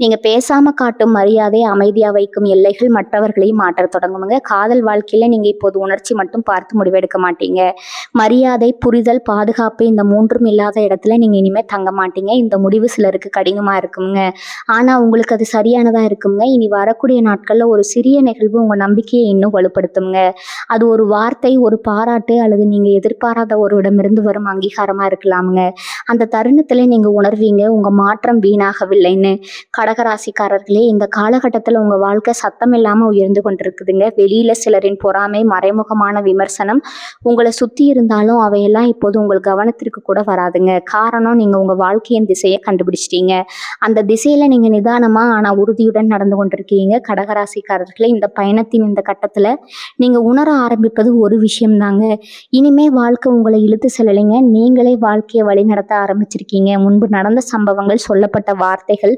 நீங்க பேசாம காட்டும் மரியாதை, அமைதியா வைக்கும் எல்லைகள் மற்றவர்களையும் மாற்ற தொடங்குமுங்க. காதல் வாழ்க்கையில நீங்க இப்போது உணர்ச்சி மட்டும் பார்த்து முடிவெடுக்க மாட்டீங்க. மரியாதை, புரிதல், பாதுகாப்பு, இந்த மூன்றும் இல்லாத இடத்துல நீங்க இனிமே தங்க மாட்டீங்க. இந்த முடிவு சிலருக்கு கடினமா இருக்குங்க, ஆனா உங்களுக்கு அது சரியானதா இருக்குங்க. இனி வரக்கூடிய நாட்கள்ல ஒரு சிறிய நிகழ்வு உங்க நம்பிக்கையை இன்னும் வலுப்படுத்துங்க. அது ஒரு வார்த்தை, ஒரு பாராட்டு அல்லது நீங்க எதிர்பாராத ஒருவரிடமிருந்து வரும் அங்கீகாரமா இருக்கலாமுங்க. அந்த தருணத்துல நீங்க உணர்வீங்க உங்க மாற்றம் வீணாகவில்லைன்னு. கடகராசிக்காரர்களே, இந்த காலகட்டத்துல உங்க வாழ்க்கை சத்தம் இல்லாம உயர்ந்து கொண்டிருக்குதுங்க. வெளியில சிலரின் பொறாமை, மறைமுகமான விமர்சனம் உங்களை சுத்தி இருந்தாலும் அவையெல்லாம் இப்போது உங்கள் கவனத்திற்கு கூட வராதுங்க. காரணம், நீங்க உங்க வாழ்க்கையின் திசையை கண்டுபிடிச்சிட்டீங்க. அந்த திசையில நீங்க நிதானமா ஆனா உறுதியுடன் நடந்து கொண்டிருக்கீங்க. கடகராசிக்காரர்களே, இந்த பயணத்தின் இந்த கட்டத்துல நீங்க உணர ஆரம்பிப்பது ஒரு விஷயம் தாங்க. இனிமே வாழ்க்கை உங்களை இழுத்து செல்லலைங்க, நீங்களே வாழ்க்கையை வழி நடத்த ஆரம்பிச்சிருக்கீங்க. முன்பு நடந்த சம்பவங்கள், சொல்லப்பட்ட வார்த்தைகள்,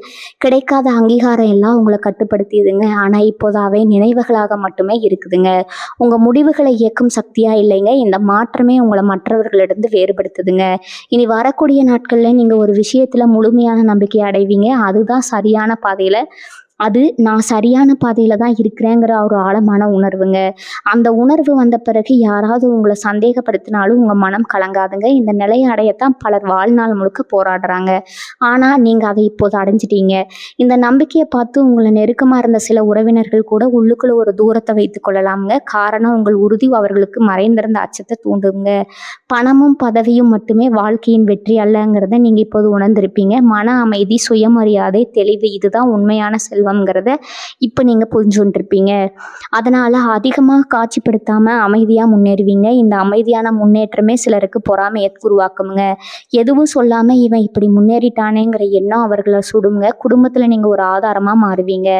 கிடைக்காத அங்கீகாரம் எல்லாம் உங்களை கட்டுப்படுத்தியதுங்க. ஆனா இப்போது அவை நினைவுகளாக மட்டுமே இருக்குதுங்க. உங்க முடிவுகளை இயக்கும் சக்தியா இல்லைங்க. இந்த மாற்றமே உங்களை மற்றவர்களிடம் வேறுபடுத்துதுங்க. இனி வரக்கூடிய நாட்கள்ல நீங்க ஒரு விஷயத்துல முழுமையான நம்பிக்கை அடைவீங்க. அதுதான் சரியான பாதையில, அது நான் சரியான பாதையில தான் இருக்கிறேங்கிற ஒரு ஆழமான உணர்வுங்க. அந்த உணர்வு வந்த பிறகு யாராவது உங்களை சந்தேகப்படுத்தினாலும் உங்க மனம் கலங்காதுங்க. இந்த நிலையை அடையத்தான் பலர் வாழ்நாள் முழுக்க போராடுறாங்க, ஆனா நீங்க அதை இப்போது அடைஞ்சிட்டீங்க. இந்த நம்பிக்கையை பார்த்து உங்களை நெருக்கமா இருந்த சில உறவினர்கள் கூட உள்ளுக்குள்ள ஒரு தூரத்தை வைத்துக் கொள்ளலாமுங்க. காரணம், உங்கள் உறுதி அவர்களுக்கு மறைந்திருந்த அச்சத்தை தூண்டுங்க. பணமும் பதவியும் மட்டுமே வாழ்க்கையின் வெற்றி அல்லங்கிறத நீங்க இப்போது உணர்ந்திருப்பீங்க. மன அமைதி, சுயமரியாதை, தெளிவு, இதுதான் உண்மையான செல்வம்ங்கிறத இப்ப நீங்க புரிஞ்சுருப்பீங்க. அதனால அதிகமா காட்சிப்படுத்தாம அமைதியா முன்னேறுவீங்க. இந்த அமைதியான முன்னேற்றமே சிலருக்கு பொறாமையை உருவாக்குங்க. எதுவும் சொல்லாம இவன் இப்படி முன்னேறிட்டானேங்கிற எண்ணம் அவர்களை சுடுங்க. குடும்பத்துல நீங்க ஒரு ஆதாரமா மாறுவீங்க.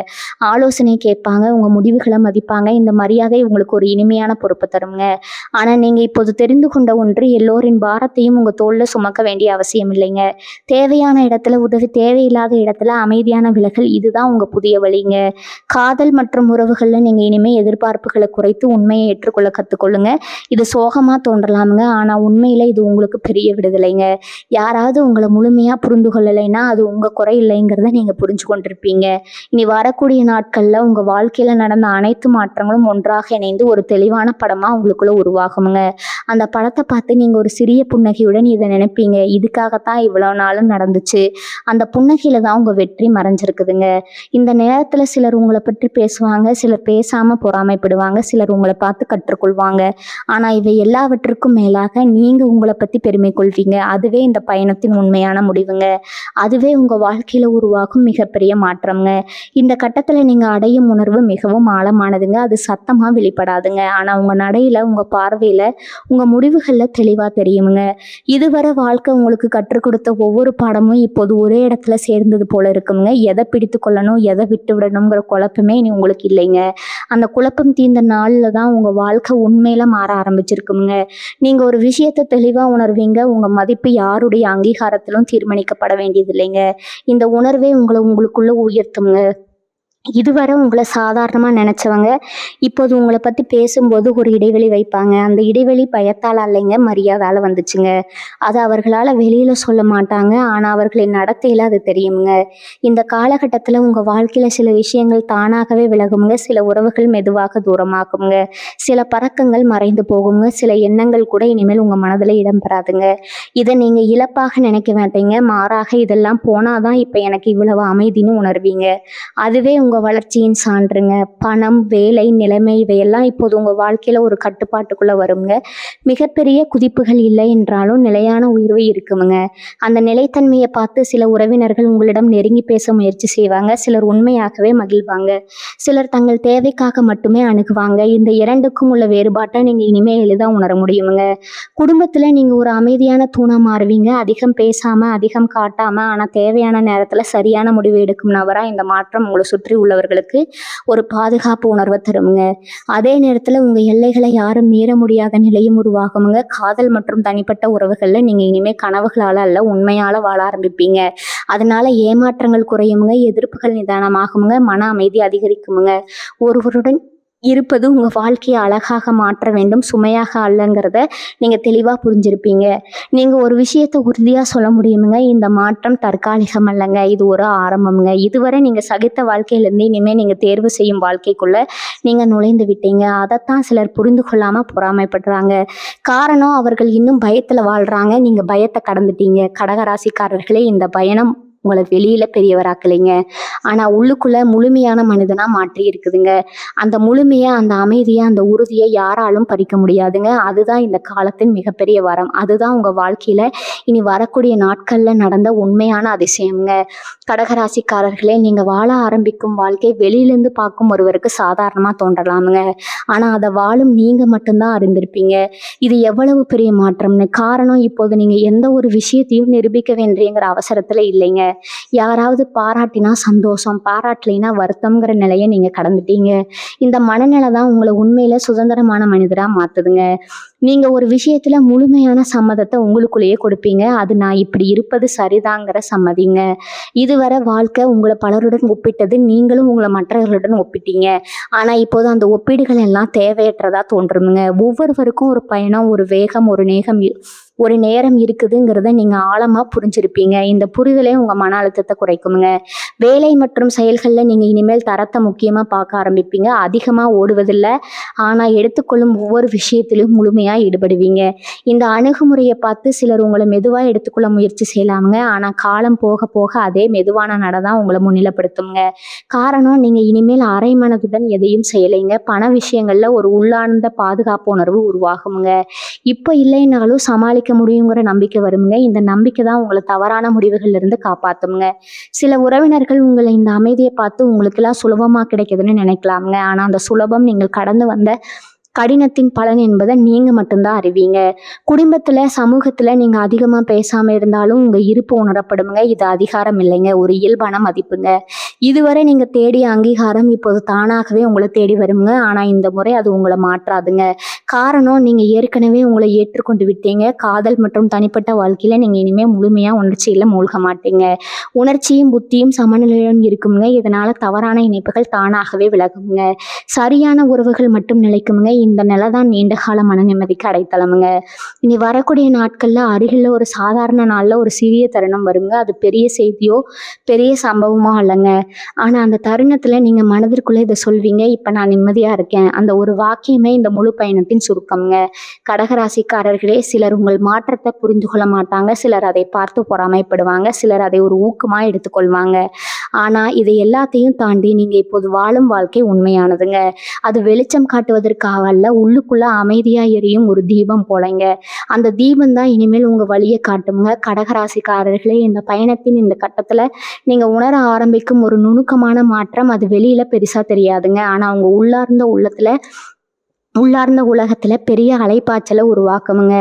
ஆலோசனை கேட்பாங்க, உங்க முடிவுகளை மதிப்பாங்க. இந்த மரியாதை உங்களுக்கு ஒரு இனிமையான பொறுப்பு தருங்க. ஆனா நீங்க இப்போது தெரிந்து கொண்ட ஒன்று, எல்லோரின் பாரத்தையும் உங்க தோல்ல சுமக்க வேண்டிய அவசியம் இல்லைங்க. தேவையான இடத்துல உதவி, தேவையில்லாத இடத்துல அமைதியான விலகல், இதுதான் உங்க புதிய வழிங்க. காதல் மற்றும் உறவுகள்ல நீங்க இனிமே எதிர்பார்ப்புகளை குறைத்து உண்மையை ஏற்றுக்கொள்ள கத்துக்கொள்ளுங்க. இது சோகமா தோன்றலாமுங்க, ஆனா உண்மையில இது உங்களுக்கு பெரிய விடுதலைங்க. யாராவது உங்களை முழுமையா புரிந்து கொள்ளலைன்னா அது உங்க குறை இல்லைங்கிறத நீங்க புரிஞ்சு கொண்டிருப்பீங்க. இனி வரக்கூடிய நாட்கள்ல உங்க வாழ்க்கையில நடந்த அனைத்து மாற்றங்களும் ஒன்றாக இணைந்து ஒரு தெளிவான படமா உங்களுக்குள்ள உருவாகுங்க. அந்த படத்தை பார்த்து நீங்க ஒரு சிறிய புன்னகையுடன் இதை நினைப்பீங்க, இதுக்காகத்தான் இவ்வளவு நாளும் நடந்துச்சு. அந்த புன்னகையில தான் உங்க வெற்றி மறைஞ்சிருக்குதுங்க. இந்த நேரத்துல சிலர் உங்களை பற்றி பேசுவாங்க, சிலர் பேசாம பொறாமைப்படுவாங்க, சிலர் உங்களை பார்த்து கற்றுக்கொள்வாங்க. ஆனா இவை எல்லாவற்றுக்கும் மேலாக நீங்க உங்களை பத்தி பெருமை கொள்வீங்க. அதுவே இந்த பயணத்தின் உண்மையான முடிவுங்க. அதுவே உங்க வாழ்க்கையில உருவாகும் மிகப்பெரிய மாற்றம்ங்க. இந்த கட்டத்துல நீங்க அடையும் உணர்வு மிகவும் ஆழமானதுங்க. அது சத்தமா வெளிப்படாதுங்க, ஆனா உங்க நடையில, உங்க பார்வையில, உங்க முடிவுகள்ல தெளிவா தெரியுமுங்க. இதுவரை வாழ்க்கை உங்களுக்கு கற்றுக் கொடுத்த ஒவ்வொரு பாடமும் இப்போது ஒரே இடத்துல சேர்ந்தது போல இருக்குங்க. எதை பிடித்து கொள்ளணும், எதை விட்டு விடணுங்கிற குழப்பமே இனி உங்களுக்கு இல்லைங்க. அந்த குழப்பம் தீர்ந்த நாள்ல தான் உங்க வாழ்க்கை உண்மையில மாற ஆரம்பிச்சிருக்குங்க. நீங்க ஒரு விஷயத்த தெளிவா உணர்வீங்க. உங்க மதிப்பு யாருடைய அங்கீகாரத்திலும் தீர்மானிக்கப்பட வேண்டியது இல்லைங்க. இந்த உணர்வே உங்களை உங்களுக்குள்ள உயர்த்துங்க. இதுவரை உங்களை சாதாரணமாக நினச்சவங்க இப்போது உங்களை பற்றி பேசும்போது ஒரு இடைவெளி வைப்பாங்க. அந்த இடைவெளி பயத்தால் அல்லைங்க, மரியாதால் வந்துச்சுங்க. அது அவர்களால் வெளியில் சொல்ல மாட்டாங்க, ஆனால் அவர்களின் நடத்தையில் அது தெரியுங்க. இந்த காலகட்டத்தில் உங்கள் வாழ்க்கையில் சில விஷயங்கள் தானாகவே விலகுங்க, சில உறவுகள் மெதுவாக தூரமாகுங்க, சில பறக்கங்கள் மறைந்து போகுங்க, சில எண்ணங்கள் கூட இனிமேல் உங்கள் மனதில் இடம்பெறாதுங்க. இதை நீங்கள் இழப்பாக நினைக்க மாட்டீங்க, மாறாக இதெல்லாம் போனாதான் இப்போ எனக்கு இவ்வளவு அமைதின்னு உணர்வீங்க. அதுவே உங்கள் வளர்ச்சியின் சான்றுங்க. பணம், வேலை, நிலைமை இவையெல்லாம் இப்போது உங்க வாழ்க்கையில ஒரு கட்டுப்பாட்டுக்குள்ள வருங்க. மிகப்பெரிய குதிப்புகள் இல்லை என்றாலும் நிலையான உயர்வு இருக்குமுங்க. அந்த நிலைத்தன்மையை பார்த்து சில உறவினர்கள் உங்களிடம் நெருங்கி பேச முயற்சி செய்வாங்க, சிலர் உண்மையாகவே மகிழ்வாங்க, சிலர் தங்கள் தேவைக்காக மட்டுமே அணுகுவாங்க. இந்த இரண்டுக்கும் உள்ள வேறுபாட்டை நீங்க இனிமே எளிதா உணர முடியுமுங்க. குடும்பத்துல நீங்க ஒரு அமைதியான தூணா மாறுவீங்க. அதிகம் பேசாம, அதிகம் காட்டாம, ஆனா தேவையான நேரத்துல சரியான முடிவு எடுக்கும் நபரா இந்த மாற்றம் உங்களை சுற்றி உள்ளவர்களுக்கு ஒரு பாதுகாப்பு உணர்வை தருமுங்க. அதே நேரத்துல உங்க எல்லைகளை யாரும் மீற முடியாத நிலையும் உருவாகுமுங்க. காதல் மற்றும் தனிப்பட்ட உறவுகள்ல நீங்க இனிமே கனவுகளால அல்ல, உண்மையால வாழ ஆரம்பிப்பீங்க. அதனால ஏமாற்றங்கள் குறையுமுங்க, எதிர்ப்புகள் நிதானமாகுமுங்க, மன அமைதி அதிகரிக்குமுங்க. ஒருவருடன் இருப்பது உங்க வாழ்க்கையை அழகாக மாற்ற வேண்டும், சுமையாக அல்லங்கிறத நீங்க தெளிவா புரிஞ்சிருப்பீங்க. நீங்க ஒரு விஷயத்த உறுதியா சொல்ல முடியுமுங்க, இந்த மாற்றம் தற்காலிகம் அல்லங்க, இது ஒரு ஆரம்பம்ங்க. இதுவரை நீங்க சகித்த வாழ்க்கையிலிருந்து இனிமே நீங்க தேர்வு செய்யும் வாழ்க்கைக்குள்ள நீங்க நுழைந்து விட்டீங்க. அதைத்தான் சிலர் புரிந்து கொள்ளாம பொறாமைப்படுறாங்க. காரணம், அவர்கள் இன்னும் பயத்துல வாழ்றாங்க, நீங்க பயத்தை கடந்துட்டீங்க. கடகராசிக்காரர்களே, இந்த பயணம் உங்களை வெளியில பெரியவராக்கலைங்க, ஆனா உள்ளுக்குள்ள முழுமையான மனிதனா மாற்றி இருக்குதுங்க. அந்த முழுமையை, அந்த அமைதியை, அந்த உறுதியை யாராலும் பறிக்க முடியாதுங்க. அதுதான் இந்த காலத்தின் மிகப்பெரிய வரம். அதுதான் உங்க வாழ்க்கையில இனி வரக்கூடிய நாட்கள்ல நடந்த உண்மையான அதிசயம்ங்க. கடகராசிக்காரர்களே, நீங்க வாழ ஆரம்பிக்கும் வாழ்க்கை வெளியிலேருந்து பார்க்கும் ஒருவருக்கு சாதாரணமா தோன்றலாமுங்க, ஆனா அதை வாழும் நீங்க மட்டும்தான் அறிந்திருப்பீங்க இது எவ்வளவு பெரிய மாற்றம்னு. காரணம், இப்போது நீங்க எந்த ஒரு விஷயத்தையும் நிரூபிக்க வேண்டியங்கிற அவசரத்துல இல்லைங்க. யாராவது பாராட்டினா சந்தோஷம், பாராட்டலைனா வருத்தம்ங்கிற நிலையை நீங்க கடந்துட்டீங்க. இந்த மனநிலை தான் உங்களை உண்மையில சுதந்திரமான மனிதரா மாத்துதுங்க. நீங்க ஒரு விஷயத்துல முழுமையான சம்மதத்தை உங்களுக்குள்ளேயே கொடுப்பீங்க. அது நான் இப்படி இருப்பது சரிதாங்கிற சம்மதிங்க. இதுவரை வாழ்க்கை உங்களை பலருடன் ஒப்பிட்டது, நீங்களும் உங்களை மற்றவர்களுடன் ஒப்பிட்டீங்க. ஆனா இப்போது அந்த ஒப்பீடுகள் எல்லாம் தேவையற்றதா தோன்றுமுங்க. ஒவ்வொருவருக்கும் ஒரு பயணம், ஒரு வேகம், ஒரு நேரம் இருக்குதுங்கிறத நீங்க ஆழமா புரிஞ்சிருப்பீங்க. இந்த புரிதலே உங்க மன அழுத்தத்தை குறைக்குமுங்க. வேலை மற்றும் செயல்கள்ல நீங்க இனிமேல் தரத்தை முக்கியமா பார்க்க ஆரம்பிப்பீங்க. அதிகமா ஓடுவதில்லை, ஆனா எடுத்துக்கொள்ளும் ஒவ்வொரு விஷயத்திலும் முழுமையா ஈடுபடுவீங்க. இந்த அணுகுமுறையை பார்த்து சிலர் உங்களை மெதுவா எடுத்துக்கொள்ள முயற்சி செய்யலாமுங்க, ஆனா காலம் போக போக அதே மெதுவான நடதான் உங்களை முன்னிலைப்படுத்துங்க. காரணம், நீங்க இனிமேல் அரை மனதுடன் எதையும் செய்யலைங்க. பண விஷயங்கள்ல ஒரு உள்ளார்ந்த பாதுகாப்பு உணர்வு உருவாகுமுங்க. இப்போ இல்லைனாலும் சமாளிக்க முடியுங்கிற நம்பிக்கை வருமுங்க. இந்த நம்பிக்கை தான் உங்களை தவறான முடிவுகள்ல இருந்து காப்பாத்துங்க. சில உறவினர்கள் உங்களை இந்த அமைதியை பார்த்து உங்களுக்கு எல்லாம் சுலபமா கிடைக்குதுன்னு நினைக்கலாமுங்க, ஆனா அந்த சுலபம் நீங்கள் கடந்து வந்த கடினத்தின் பலன் என்பதை நீங்க மட்டும்தான் அறிவீங்க. குடும்பத்துல, சமூகத்துல நீங்க அதிகமா பேசாம இருந்தாலும் உங்க இருப்பு உணரப்படுங்க. இது அதிகாரம் இல்லைங்க, ஒரு இயல்பான மதிப்புங்க. இதுவரை நீங்க தேடிய அங்கீகாரம் இப்போது தானாகவே உங்களை தேடி வருங்க. ஆனா இந்த முறை அது உங்களை மாற்றாதுங்க. காரணம், நீங்க ஏற்கனவே உங்களை ஏற்றுக்கொண்டு விட்டீங்க. காதல் மற்றும் தனிப்பட்ட வாழ்க்கையில நீங்க இனிமே முழுமையா உணர்ச்சியில மூழ்க மாட்டீங்க. உணர்ச்சியும் புத்தியும் சமநிலையுடன் இருக்குங்க. இதனால தவறான இணைப்புகள் தானாகவே விலகுங்க. சரியான உறவுகள் மட்டும் நிலைக்குங்க. இந்த நிலை தான் நீண்ட கால மன நிம்மதிக்கு அடைத்தளமுங்க. இனி வரக்கூடிய நாட்கள்ல அருகில ஒரு சாதாரண நாள்ல ஒரு சிறிய தருணம் வருங்க. அது பெரிய செய்தியோ பெரிய சம்பவமோ அல்லங்க. ஆனா அந்த தருணத்துல நீங்க மனதிற்குள்ள இதை சொல்வீங்க, இப்ப நான் நிம்மதியா இருக்கேன். அந்த ஒரு வாக்கியமே இந்த முழு பயணத்தின் சுருக்கம்ங்க. கடகராசிக்காரர்களே, சிலர் உங்கள் மாற்றத்தை புரிந்து கொள்ள மாட்டாங்க. சிலர் அதை பார்த்து பொறாமைப்படுவாங்க. சிலர் அதை ஒரு ஊக்கமா எடுத்துக்கொள்வாங்க. ஆனா இதை எல்லாத்தையும் தாண்டி நீங்க இப்போது வாழும் வாழ்க்கை உண்மையானதுங்க. அது வெளிச்சம் காட்டுவதற்காக அல்ல, உள்ளுக்குள்ள அமைதியா எரியும் ஒரு தீபம் போலங்க. அந்த தீபம் தான் இனிமேல் உங்க வழியை காட்டுங்க. கடகராசிக்காரர்களே, இந்த பயணத்தின் இந்த கட்டத்துல நீங்க உணர ஆரம்பிக்கும் ஒரு நுணுக்கமான மாற்றம் அது வெளியில பெருசா தெரியாதுங்க. ஆனா உங்க உள்ளார்ந்த உலகத்துல பெரிய அலைப்பாய்ச்சலை உருவாக்குமுங்க.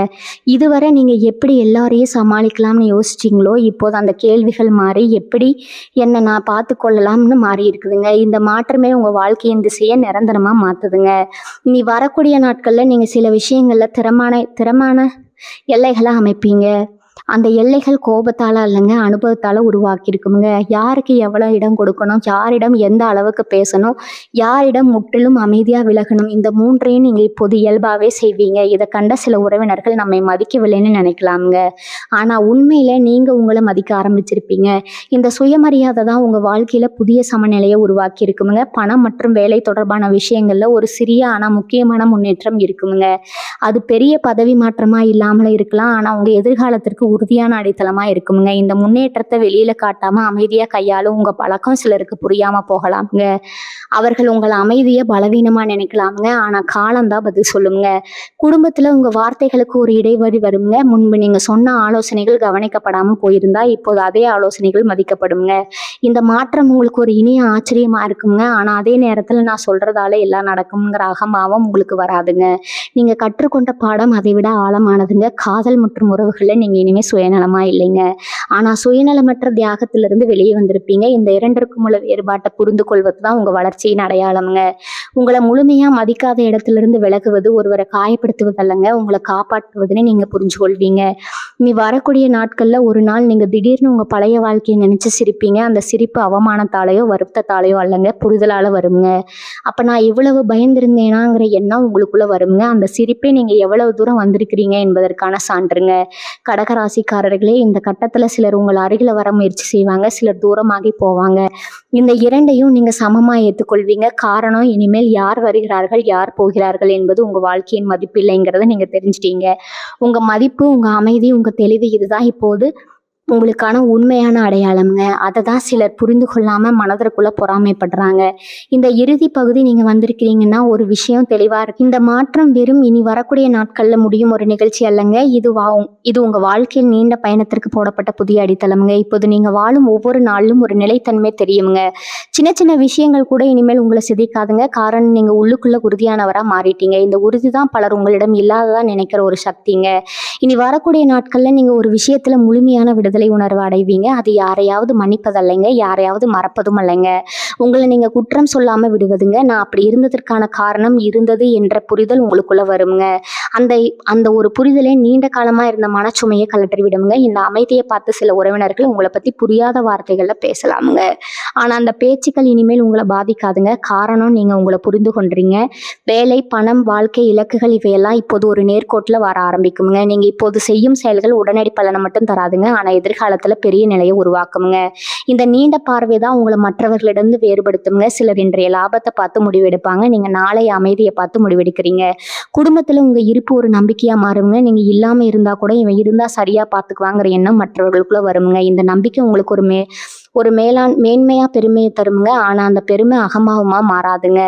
இதுவரை நீங்க எப்படி எல்லாரையும் சமாளிக்கலாம்னு யோசிச்சிங்களோ, இப்போது அந்த கேள்விகள் மாறி எப்படி என்னை நான் பார்த்து கொள்ளலாம்னு மாறி இருக்குதுங்க. இந்த மாற்றமே உங்க வாழ்க்கையின் திசையை நிரந்தரமா மாத்துதுங்க. இனி வரக்கூடிய நாட்கள்ல நீங்க சில விஷயங்கள்ல திறமான எல்லைகளை அமைப்பீங்க. அந்த எல்லைகள் கோபத்தால அல்லங்க, அனுபவத்தால உருவாக்கி இருக்குங்க. யாருக்கு எவ்வளவு இடம் கொடுக்கணும், யாரிடம் எந்த அளவுக்கு பேசணும், யாரிடம் முற்றிலும் அமைதியா விலகணும், இந்த மூன்றையும் நீங்க இப்போது இயல்பாவே செய்வீங்க. இதை கண்ட சில உறவினர்கள் நம்மை மதிக்கவில்லைன்னு நினைக்கலாமுங்க. ஆனா உண்மையில நீங்க உங்களை மதிக்க ஆரம்பிச்சிருப்பீங்க. இந்த சுயமரியாதை தான் உங்க வாழ்க்கையில புதிய சமநிலையை உருவாக்கி இருக்குமுங்க. பணம் மற்றும் வேலை தொடர்பான விஷயங்கள்ல ஒரு சிறிய ஆனா முக்கியமான முன்னேற்றம் இருக்குமுங்க. அது பெரிய பதவி மாற்றமா இல்லாமல இருக்கலாம். ஆனா உங்க எதிர்காலத்திற்கு உறுதியான அடித்தளமா இருக்குமுங்க. இந்த முன்னேற்றத்தை வெளியில காட்டாம அமைதியா கையாளும் உங்க பழக்கம் சிலருக்கு புரியாம போகலாமுங்க. அவர்கள் உங்களை அமைதியை பலவீனமா நினைக்கலாமுங்க. ஆனா காலம்தான் பதில் சொல்லுங்க. குடும்பத்துல உங்க வார்த்தைகளுக்கு ஒரு இடைவெளி வருங்க. முன்பு நீங்க சொன்ன ஆலோசனைகள் கவனிக்கப்படாம போயிருந்தா இப்போது அதே ஆலோசனைகள் மதிக்கப்படுங்க. இந்த மாற்றம் உங்களுக்கு ஒரு இனிய ஆச்சரியமா இருக்குங்க. ஆனா அதே நேரத்துல நான் சொல்றதால எல்லாம் நடக்கும்ங்கிற அகம்பாவம் உங்களுக்கு வராதுங்க. நீங்க கற்றுக்கொண்ட பாடம் அதை விட ஆழமானதுங்க. காதல் மற்றும் உறவுகள்ல நீங்க இனிமே சுயநலமா இல்லைங்க. ஆனா சுயநலமற்ற தியாகத்திலிருந்து வெளியே வந்திருப்பீங்க. இந்த இரண்டிற்கும் உள்ள வேறுபாட்டை புரிந்து கொள்வது தான் உங்க வளர்ச்சியின் அடையாளம்ங்க. உங்களை முழுமையா மதிக்காத இடத்திலிருந்து விலகுவது ஒருவரை காயப்படுத்துவது அல்லங்க, உங்களை காப்பாற்றுவதுன்னு நீங்க புரிஞ்சு கொள்வீங்க. நீ வரக்கூடிய நாட்கள்ல ஒரு நாள் நீங்க திடீர்னு உங்க பழைய வாழ்க்கையை நினைச்சு சிரிப்பீங்க. அந்த சிரிப்பு அவமானத்தாலேயோ வருத்தத்தாலேயோ அல்லங்க, புரிதலால வருங்க. அப்ப நான் இவ்வளவு பயந்திருந்தேனாங்கிற எண்ணம் உங்களுக்குள்ள வருங்க. அந்த சிரிப்பே நீங்க எவ்வளவு தூரம் வந்திருக்கிறீங்க என்பதற்கான சான்றுங்க. கடகராசிக்காரர்களே, இந்த கட்டத்துல சிலர் உங்கள் அருகில வர முயற்சி செய்வாங்க, சிலர் தூரமாகி போவாங்க. இந்த இரண்டையும் நீங்க சமமா ஏற்றுக்கொள்வீங்க. காரணம், இனிமேல் யார் வருகிறார்கள் யார் போகிறார்கள் என்பது உங்க வாழ்க்கையின் மதிப்பு இல்லைங்கிறத நீங்க தெரிஞ்சிட்டீங்க. உங்க மதிப்பு, உங்க அமைதி, உங்க தெளிவு இதுதான் இப்போது உங்களுக்கான உண்மையான அடையாளம்ங்க. அதை தான் சிலர் புரிந்து கொள்ளாம மனதிற்குள்ள பொறாமைப்படுறாங்க. இந்த இறுதி பகுதி நீங்க வந்திருக்கிறீங்கன்னா ஒரு விஷயம் தெளிவா இருக்கு. இந்த மாற்றம் வெறும் இனி வரக்கூடிய நாட்கள்ல முடியும் ஒரு நிகழ்ச்சி அல்லங்க. இது உங்க வாழ்க்கையில் நீண்ட பயணத்திற்கு போடப்பட்ட புதிய அடித்தளம்ங்க. இப்போது நீங்க வாழும் ஒவ்வொரு நாளிலும் ஒரு நிலைத்தன்மை தெரியுங்க. சின்ன சின்ன விஷயங்கள் கூட இனிமேல் உங்களை சிதைக்காதுங்க. காரணம், நீங்க உள்ளுக்குள்ள உறுதியானவரா மாறிட்டீங்க. இந்த உறுதி தான் பலர் உங்களிடம் இல்லாததா நினைக்கிற ஒரு சக்திங்க. இனி வரக்கூடிய நாட்கள்ல நீங்க ஒரு விஷயத்துல முழுமையான விடுதலை உணர்வு அடைவீங்க. அது யாரையாவது மன்னிப்பதல்லைங்க, யாரையாவது மறப்பதும் அல்லங்க. உங்களை நீங்க குற்றம் சொல்லாம விடுவதுங்க. நான் அப்படி இருந்ததற்கான காரணம் இருந்தது என்ற புரிதல் உங்களுக்குள்ள வருங்க. அந்த ஒரு புரிதலே நீண்ட காலமா இருந்த மனச்சுமையை கலற்றி விடுங்க. இந்த அமைதியை பார்த்து சில உறவினர்கள் உங்களை பத்தி புரியாத வார்த்தைகள்ல பேசலாமுங்க. ஆனா அந்த பேச்சுக்கள் இனிமேல் உங்களை பாதிக்காதுங்க. காரணம், நீங்க உங்களை புரிந்து கொண்டீங்க. வேலை, பணம், வாழ்க்கை இலக்குகள் இவையெல்லாம் இப்போது ஒரு நேர்கோட்டில் வர ஆரம்பிக்குங்க. நீங்க இப்போது செய்யும் செயல்கள் உடனடி பலனை மட்டும் தராதுங்க. ஆனா எதிர்காலத்துல பெரிய நிலையை உருவாக்குங்க. இந்த நீண்ட பார்வை தான் உங்களை மற்றவர்களிடம் வேறுபடுத்துங்க. சிலர் இன்றைய லாபத்தை பார்த்து முடிவெடுப்பாங்க, நீங்க நாளைய அமைதியை பார்த்து முடிவெடுக்கிறீங்க. குடும்பத்துல உங்க இருப்பு ஒரு நம்பிக்கையா மாறுங்க. நீங்க இல்லாம இருந்தா கூட இவன் இருந்தா சரியா பார்த்துக்குவாங்கிற எண்ணம் மற்றவர்களுக்குள்ள வருங்க. இந்த நம்பிக்கை உங்களுக்கு ஒரு மேன்மையா பெருமையை தருங்க. ஆனா அந்த பெருமை அகம்பாவமா மாறாதுங்க.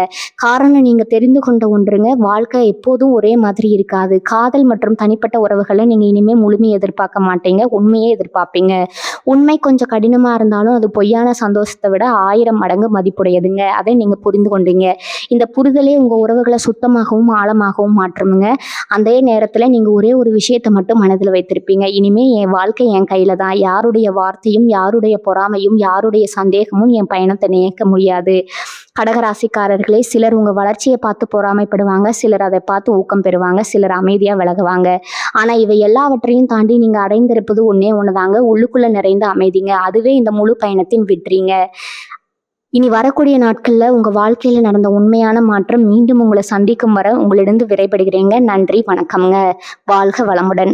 காரணம், நீங்க தெரிந்து கொண்ட ஒன்றுங்க, வாழ்க்கை எப்போதும் ஒரே மாதிரி இருக்காது. காதல் மற்றும் தனிப்பட்ட உறவுகளை நீங்க இனிமே முழுமையை எதிர்பார்க்க மாட்டீங்க, உண்மையே எதிர்பார்ப்பீங்க. உண்மை கொஞ்சம் கடினமா இருந்தாலும் அது பொய்யான சந்தோஷத்தை விட 1000 மடங்கு மதிப்புடையதுங்க. அதை நீங்க புரிந்து கொண்டீங்க. இந்த புரிதலே உங்க உறவுகளை சுத்தமாகவும் ஆழமாகவும் மாற்றுமுங்க. அதே நேரத்துல நீங்க ஒரே ஒரு விஷயத்தை மட்டும் மனதில் வைத்திருப்பீங்க, இனிமே என் வாழ்க்கை என் கையில தான். யாருடைய வார்த்தையும் யாருடைய பொறாமையும் எண்ணங்களும் யாருடைய சந்தேகமும் என் பயணத்தை நினைக்க முடியாது. கடகராசிக்காரர்களே, சிலர் உங்க வளர்ச்சியை பார்த்து பொறாமைப்படுவாங்க, சிலர் அதை பார்த்து ஊக்கம் பெறுவாங்க, சிலர் அமைதியா விலகுவாங்க. ஆனா இவை எல்லாவற்றையும் தாண்டி நீங்க அடைந்திருப்பது ஒன்னே ஒண்ணுதாங்க, உள்ளுக்குள்ள நிறைந்த அமைதிங்க. அதுவே இந்த முழு பயணத்தின் வெற்றிங்க. இனி வரக்கூடிய நாட்கள்ல உங்க வாழ்க்கையில நடந்த உண்மையான மாற்றம் மீண்டும் உங்களை சந்திக்கும் வரை உங்களிடம் விடைபெறுகிறேங்க. நன்றி, வணக்கம்ங்க. வாழ்க வளமுடன்.